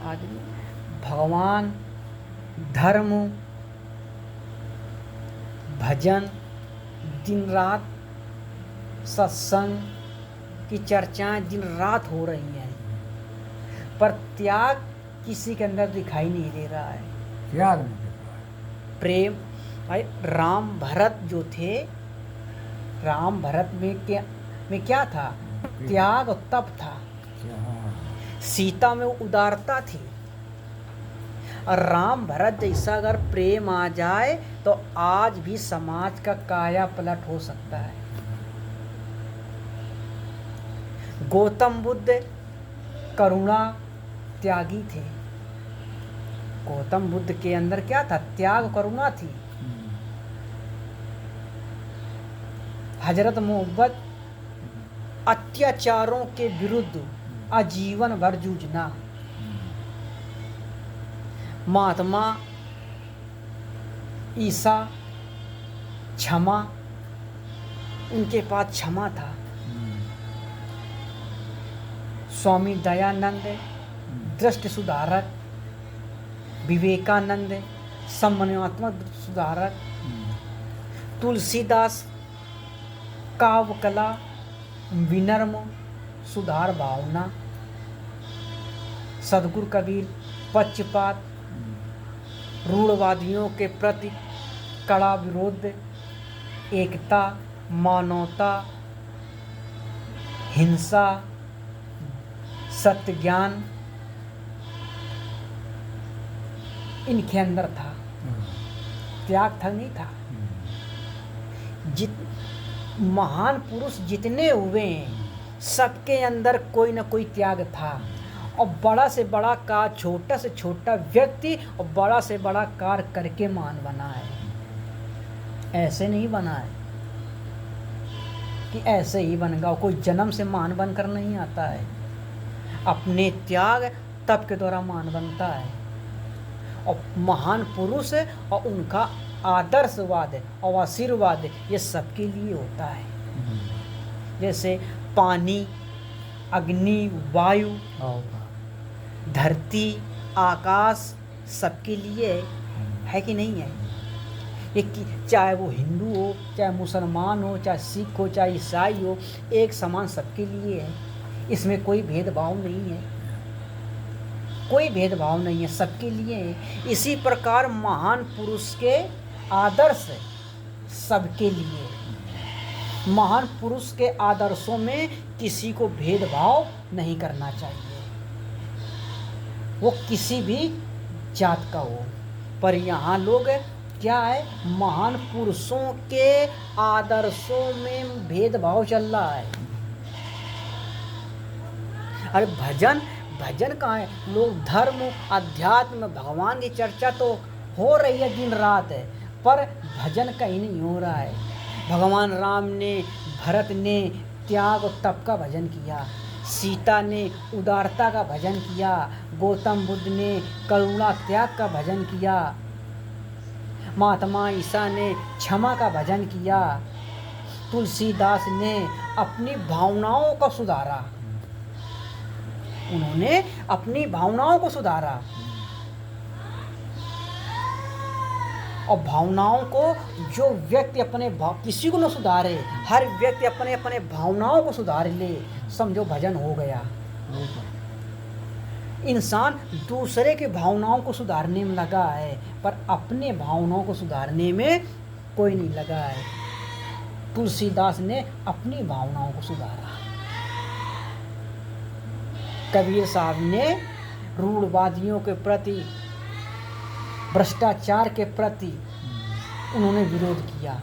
आदमी भगवान, धर्म, भजन, दिन रात सत्संग की चर्चाएं दिन रात हो रही हैं, पर त्याग किसी के अंदर दिखाई नहीं दे रहा है। त्याग नहीं दिख रहा है। प्रेम, भाई राम भरत जो थे, राम भरत में क्या था? त्याग और तप था। सीता में उदारता थी। और राम भरत जैसा अगर प्रेम आ जाए तो आज भी समाज का काया पलट हो सकता है। गौतम बुद्ध करुणा त्यागी थे। गौतम बुद्ध के अंदर क्या था? त्याग, करुणा थी। हजरत मोहब्बत अत्याचारों के विरुद्ध आजीवन भर जूझना। महात्मा ईसा क्षमा, उनके पास क्षमा था। स्वामी दयानंद दृष्टि सुधारक, विवेकानंद समन्वयात्मक सुधारक, तुलसीदास काव्य कला, विनम्र सुधार भावना, सदगुरु कबीर पक्षपात, रूढ़वादियों के प्रति कड़ा विरोध, एकता, मानवता, हिंसा, सत्य ज्ञान इनके अंदर था। त्याग था नहीं था। महान पुरुष जितने हुए हैं सबके अंदर कोई ना कोई त्याग था। और बड़ा से बड़ा कार्य, छोटा से छोटा व्यक्ति और बड़ा से बड़ा कार्य करके महान बना है। ऐसे नहीं बना है कि ऐसे ही बन गया। कोई जन्म से महान बनकर नहीं आता है। अपने त्याग तप के द्वारा महान बनता है। और महान पुरुष और उनका आदर्शवाद और आशीर्वाद ये सबके लिए होता है। जैसे पानी, अग्नि, वायु, धरती, आकाश सबके लिए है कि नहीं है? ये चाहे वो हिंदू हो, चाहे मुसलमान हो, चाहे सिख हो, चाहे ईसाई हो, एक समान सबके लिए है। इसमें कोई भेदभाव नहीं है। कोई भेदभाव नहीं है, सबके लिए है। इसी प्रकार महान पुरुष के आदर्श सबके लिए। महान पुरुष के आदर्शों में किसी को भेदभाव नहीं करना चाहिए, वो किसी भी जात का हो। पर यहाँ लोग क्या है, महान पुरुषों के आदर्शों में भेदभाव चल रहा है। अरे भजन कहाँ है? लोग धर्म, अध्यात्म, भगवान की चर्चा तो हो रही है दिन रात है, पर भजन कहीं नहीं हो रहा है। भगवान राम ने, भरत ने त्याग और तप का भजन किया। सीता ने उदारता का भजन किया। गौतम बुद्ध ने करुणा त्याग का भजन किया। महात्मा ईसा ने क्षमा का भजन किया। तुलसीदास ने अपनी भावनाओं को सुधारा। उन्होंने अपनी भावनाओं को सुधारा। और भावनाओं को जो व्यक्ति अपने किसी को न सुधारे, हर व्यक्ति अपने अपने भावनाओं को सुधार ले, समझो भजन हो गया। इंसान दूसरे की भावनाओं को सुधारने में लगा है, पर अपने भावनाओं को सुधारने में कोई नहीं लगा है। तुलसीदास ने अपनी भावनाओं को सुधारा। कबीर साहब ने रूढ़वादियों के प्रति, भ्रष्टाचार के प्रति उन्होंने विरोध किया।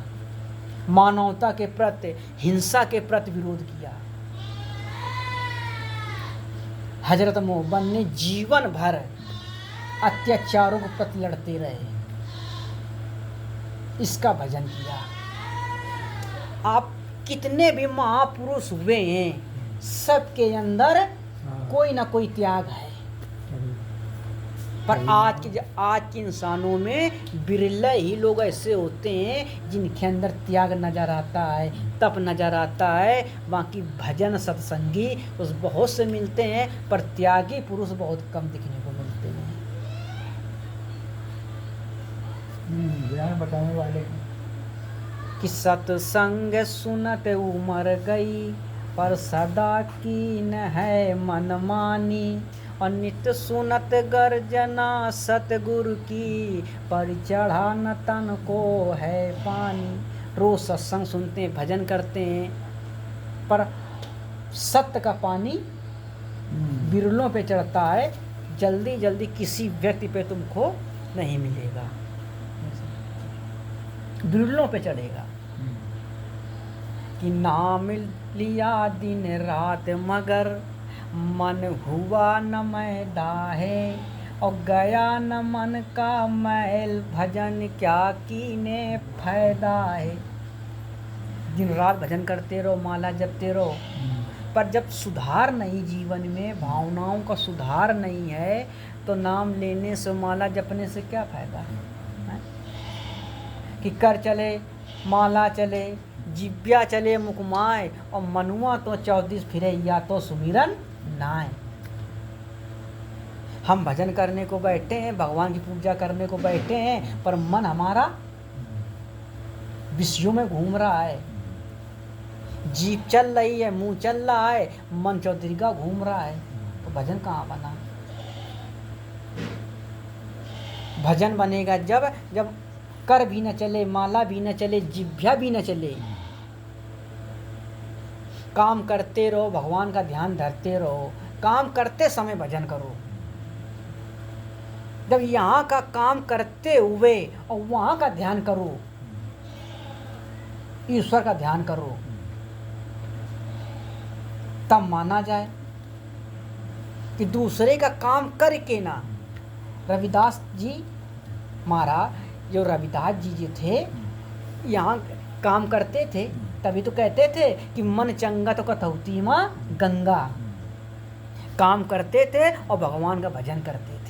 मानवता के प्रति, हिंसा के प्रति विरोध किया। हजरत मोहब्बत ने जीवन भर अत्याचारों के प्रति लड़ते रहे, इसका भजन किया। आप कितने भी महापुरुष हुए हैं, सबके अंदर कोई ना कोई त्याग है, पर है ही आज के इंसानों में बिरला ही लोग ऐसे होते हैं जिनके अंदर त्याग नजर आता है, तप नजर आता है। बाकी भजन सत्संगी उस बहुत से मिलते हैं, पर त्यागी पुरुष बहुत कम दिखने को मिलते हैं। ज्ञान बताने वाले कि सत्संग सुनत उमर गई, पर सदा कीन है मनमानी। और नित्य सुनत गर्जना सतगुरु की, पर चढ़ा न तन को है पानी। रोज सत्संग सुनते हैं, भजन करते हैं, पर सत्य का पानी बिरलों पे चढ़ता है। जल्दी जल्दी किसी व्यक्ति पे तुमको नहीं मिलेगा, बिरलों पे चढ़ेगा। कि नाम लिया दिन रात मगर, मन हुआ न मैं डाहे। और गया न मन का मैल, भजन क्या कीने फायदा है। दिन रात भजन करते रहो, माला जपते रहो, पर जब सुधार नहीं जीवन में, भावनाओं का सुधार नहीं है, तो नाम लेने से, माला जपने से क्या फायदा है? कि कर चले माला चले, जिब्या चले मुकमाय, और मनुआ तो 34 फिरे, या तो सुमिरन नाय। हम भजन करने को बैठे हैं, भगवान की पूजा करने को बैठे हैं, पर मन हमारा विषयों में घूम रहा है। जीभ चल रही है, मुंह चल रहा है, मन चौधरीगा घूम रहा है, तो भजन कहाँ बना? भजन बनेगा जब जब कर भी न चले, माला भी न चले, जिभ्या भी न चले। काम करते रहो, भगवान का ध्यान धरते रहो, काम करते समय भजन करो। जब यहाँ का काम करते हुए और वहाँ का ध्यान करो, ईश्वर का ध्यान करो, तब माना जाए कि दूसरे का काम करके ना। रविदास जी महाराज, जो रविदास जी जो थे, यहाँ काम करते थे, तभी तो कहते थे कि मन चंगा तो कथौती माँ गंगा। काम करते थे और भगवान का भजन करते थे।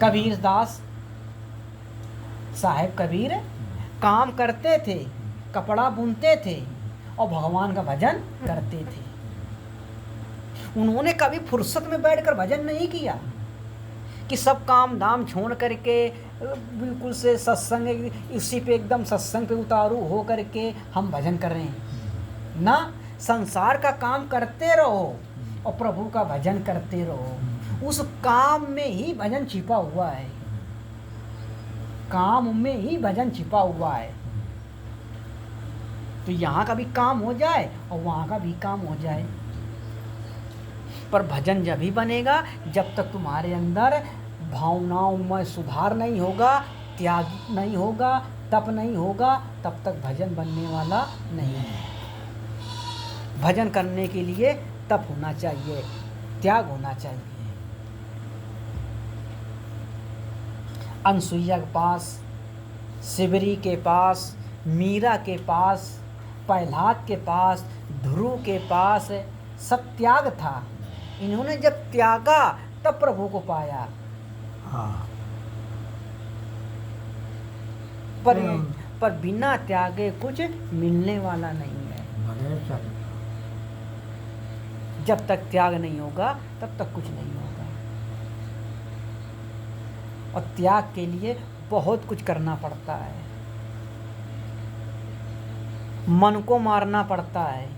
कबीर दास साहेब कबीर काम करते थे, कपड़ा बुनते थे और भगवान का भजन करते थे। उन्होंने कभी फुर्सत में बैठकर भजन नहीं किया कि सब काम धाम छोड़ करके बिल्कुल से सत्संग, इसी पे एकदम सत्संग पे उतारू हो करके हम भजन कर रहे हैं ना। संसार का काम करते रहो और प्रभु का भजन करते रहो। उस काम में ही भजन छिपा हुआ है, काम में ही भजन छिपा हुआ है। तो यहाँ का भी काम हो जाए और वहाँ का भी काम हो जाए। पर भजन जब ही बनेगा जब तक तुम्हारे अंदर भावनाओं में सुधार नहीं होगा, त्याग नहीं होगा, तप नहीं होगा, तब तक भजन बनने वाला नहीं है। भजन करने के लिए तप होना चाहिए, त्याग होना चाहिए। अनसुईया के पास, शिवरी के पास, मीरा के पास, प्रहलाद के पास, ध्रुव के पास सब त्याग था। इन्होंने जब त्यागा तब प्रभु को पाया। हाँ। पर बिना त्यागे कुछ मिलने वाला नहीं है। बगैर सब जब तक त्याग नहीं होगा तब तक कुछ नहीं होगा। और त्याग के लिए बहुत कुछ करना पड़ता है, मन को मारना पड़ता है,